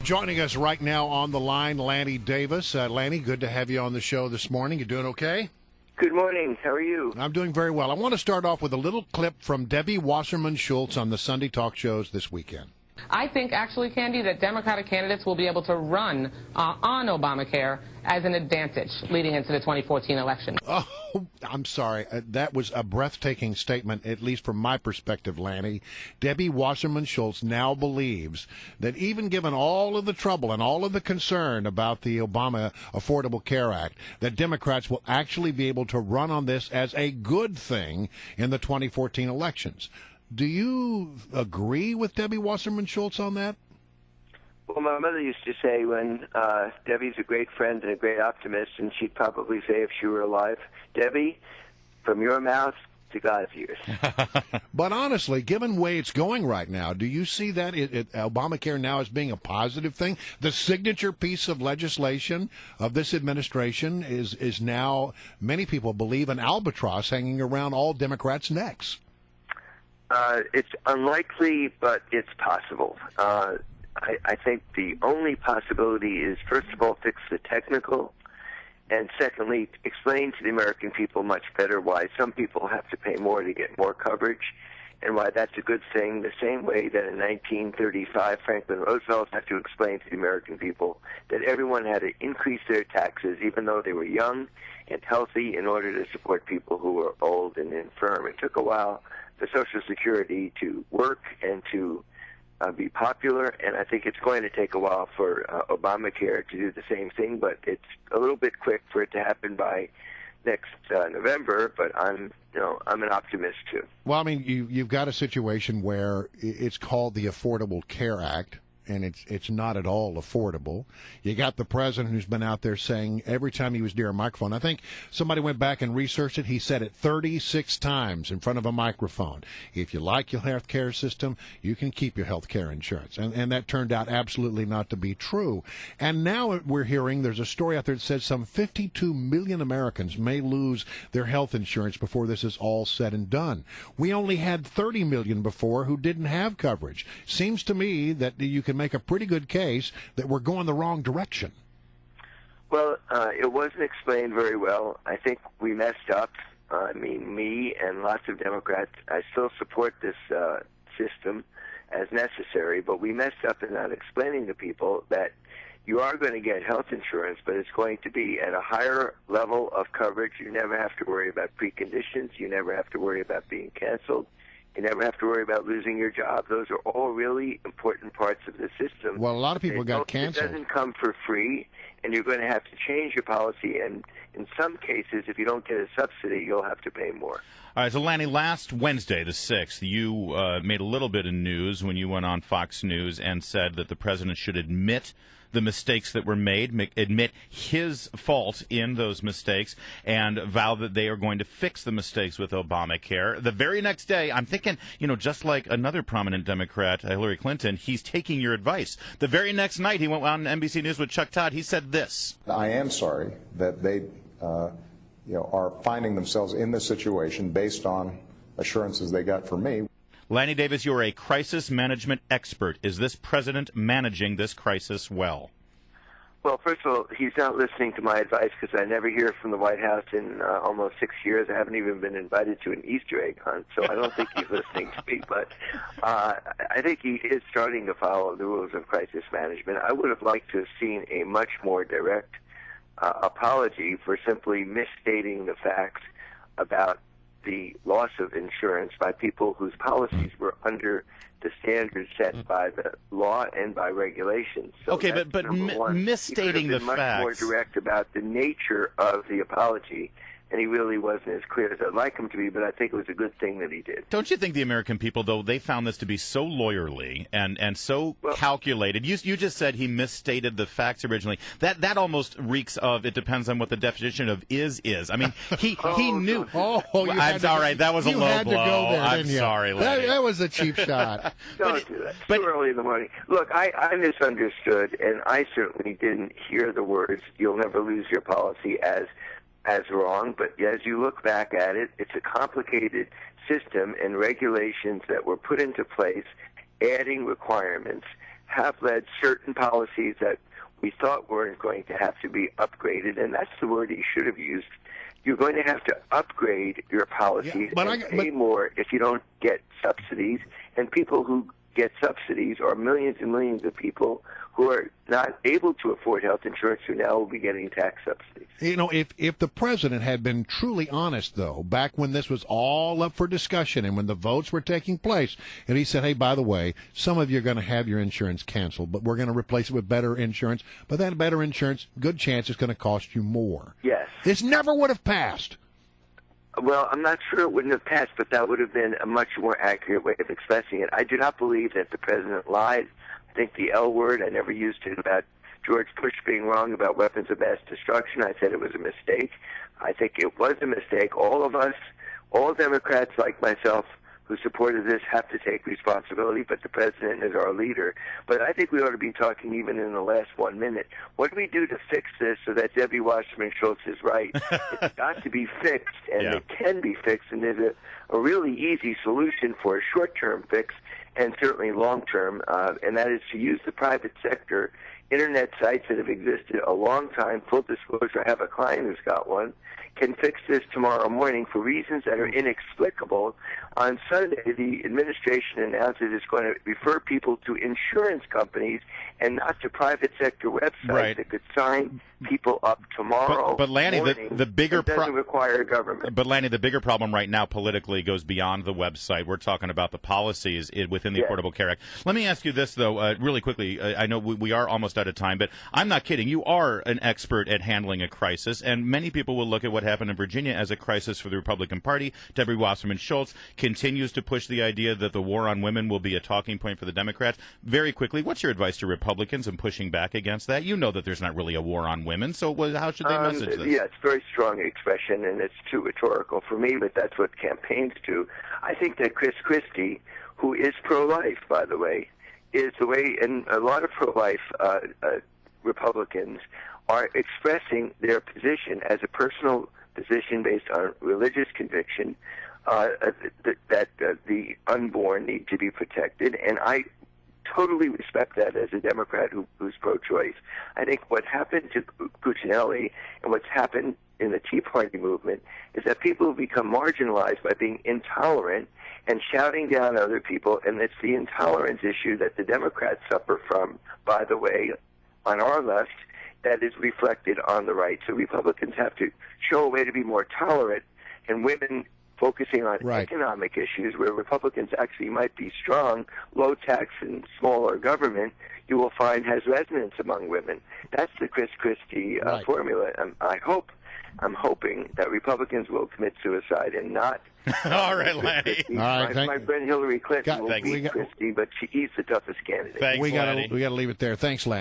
Joining us right now on the line, Lanny Davis. Lanny, good to have you on the show this morning. You doing okay? Good morning. How are you? I'm doing very well. I want to start off with a little clip from Debbie Wasserman Schultz on the Sunday talk shows this weekend. I think, actually, Candy, that Democratic candidates will be able to run on Obamacare as an advantage leading into the 2014 election. Oh, I'm sorry. That was a breathtaking statement, at least from my perspective, Lanny. Debbie Wasserman Schultz now believes that even given all of the trouble and all of the concern about the Obama Affordable Care Act, that Democrats will actually be able to run on this as a good thing in the 2014 elections. Do you agree with Debbie Wasserman Schultz on that? Well, my mother used to say when Debbie's a great friend and a great optimist, and she'd probably say if she were alive, Debbie, from your mouth to God's ears. But honestly, given the way it's going right now, do you see that Obamacare now as being a positive thing? The signature piece of legislation of this administration is now, many people believe, an albatross hanging around all Democrats' necks. It's unlikely, but it's possible. I think the only possibility is, first of all, fix the technical, and secondly, explain to the American people much better why some people have to pay more to get more coverage, and why that's a good thing, the same way that in 1935 Franklin Roosevelt had to explain to the American people that everyone had to increase their taxes even though they were young and healthy in order to support people who were old and infirm. It took a while for Social Security to work and to be popular, and I think it's going to take a while for Obamacare to do the same thing, but it's a little bit quick for it to happen by next November, but I'm an optimist too. Well, I mean, you've got a situation where it's called the Affordable Care Act, and it's not at all affordable. You got the president who's been out there saying every time he was near a microphone, I think somebody went back and researched it, he said it 36 times in front of a microphone. If you like your health care system, you can keep your health care insurance. And that turned out absolutely not to be true. And now we're hearing there's a story out there that says some 52 million Americans may lose their health insurance before this is all said and done. We only had 30 million before who didn't have coverage. Seems to me that you can make a pretty good case that we're going the wrong direction. Well, it wasn't explained very well. I think we messed up. Me and lots of Democrats, I still support this system as necessary, but we messed up in not explaining to people that you are going to get health insurance, but it's going to be at a higher level of coverage. You never have to worry about preconditions. You never have to worry about being canceled. You never have to worry about losing your job. Those are all really important parts of the system. Well, a lot of people got canceled. It doesn't come for free, and you're going to have to change your policy. And in some cases, if you don't get a subsidy, you'll have to pay more. All right, so Lanny, last Wednesday, the 6th, you made a little bit of news when you went on Fox News and said that the president should admit the mistakes that were made, admit his fault in those mistakes, and vow that they are going to fix the mistakes with Obamacare. The very next day, I'm thinking, just like another prominent Democrat, Hillary Clinton, he's taking your advice. The very next night, he went on NBC News with Chuck Todd. He said this. I am sorry that they are finding themselves in this situation based on assurances they got from me. Lanny Davis, you're a crisis management expert. Is this president managing this crisis well? Well, first of all, he's not listening to my advice because I never hear from the White House in almost 6 years. I haven't even been invited to an Easter egg hunt, so I don't think he's listening to me. But I think he is starting to follow the rules of crisis management. I would have liked to have seen a much more direct apology for simply misstating the facts about the loss of insurance by people whose policies were under the standards set by the law and by regulations. So okay, but misstating the facts. Much more direct about the nature of the apology, and he really wasn't as clear as I'd like him to be, but I think it was a good thing that he did. Don't you think the American people, though, they found this to be so lawyerly and so calculated? You just said he misstated the facts originally. That almost reeks of, it depends on what the definition of is. I mean, he knew. I'm sorry, that was a low blow. I'm sorry, Lanny. That was a cheap shot. Don't do that. Too early in the morning. Look, I misunderstood, and I certainly didn't hear the words, "You'll never lose your policy," as wrong, but as you look back at it, it's a complicated system and regulations that were put into place, adding requirements have led certain policies that we thought weren't going to have to be upgraded, and that's the word he should have used. You're going to have to upgrade your policies and pay more if you don't get subsidies. And people who get subsidies are millions and millions of people who are not able to afford health insurance who now will be getting tax subsidies. You know, if the president had been truly honest, though, back when this was all up for discussion and when the votes were taking place, and he said, hey, by the way, some of you are going to have your insurance canceled, but we're going to replace it with better insurance, but that better insurance, good chance, is going to cost you more. Yes. This never would have passed. Well, I'm not sure it wouldn't have passed, but that would have been a much more accurate way of expressing it. I do not believe that the president lied. I think the L word, I never used it about George Bush being wrong about weapons of mass destruction. I said it was a mistake. I think it was a mistake. All of us, all Democrats like myself who supported this have to take responsibility, but the president is our leader. But I think we ought to be talking even in the last 1 minute. What do we do to fix this so that Debbie Wasserman Schultz is right? It's got to be fixed, and it can be fixed, and there's a really easy solution for a short-term fix and certainly long-term, and that is to use the private sector. Internet sites that have existed a long time, full disclosure, I have a client who's got one, can fix this tomorrow morning for reasons that are inexplicable. On Sunday, the administration announced it is going to refer people to insurance companies and not to private sector websites that could sign people up tomorrow. But Lanny, the bigger doesn't require government. But Lanny, the bigger problem right now politically goes beyond the website. We're talking about the policies within the Affordable Care Act. Let me ask you this, though, really quickly. I know we are almost out of time, but I'm not kidding. You are an expert at handling a crisis, and many people will look at what happened in Virginia as a crisis for the Republican Party. Debbie Wasserman Schultz continues to push the idea that the war on women will be a talking point for the Democrats. Very quickly, what's your advice to Republicans in pushing back against that? You know that there's not really a war on women, so how should they message this? Yeah, it's a very strong expression, and it's too rhetorical for me, but that's what campaigns do. I think that Chris Christie, who is pro-life, by the way, is the way, and a lot of pro-life Republicans are expressing their position as a personal position based on religious conviction that the unborn need to be protected, and I totally respect that as a Democrat who's pro-choice. I think what happened to Cuccinelli and what's happened in the Tea Party movement is that people have become marginalized by being intolerant and shouting down other people, and it's the intolerance issue that the Democrats suffer from, by the way, on our left, that is reflected on the right. So Republicans have to show a way to be more tolerant, and women focusing on economic issues where Republicans actually might be strong, low tax and smaller government, you will find has resonance among women. That's the Chris Christie formula. I'm hoping that Republicans will commit suicide and not. All right, Lanny. All right, my friend Hillary Clinton will beat Christie, but he's the toughest candidate. Thanks, we got to leave it there. Thanks, Lanny.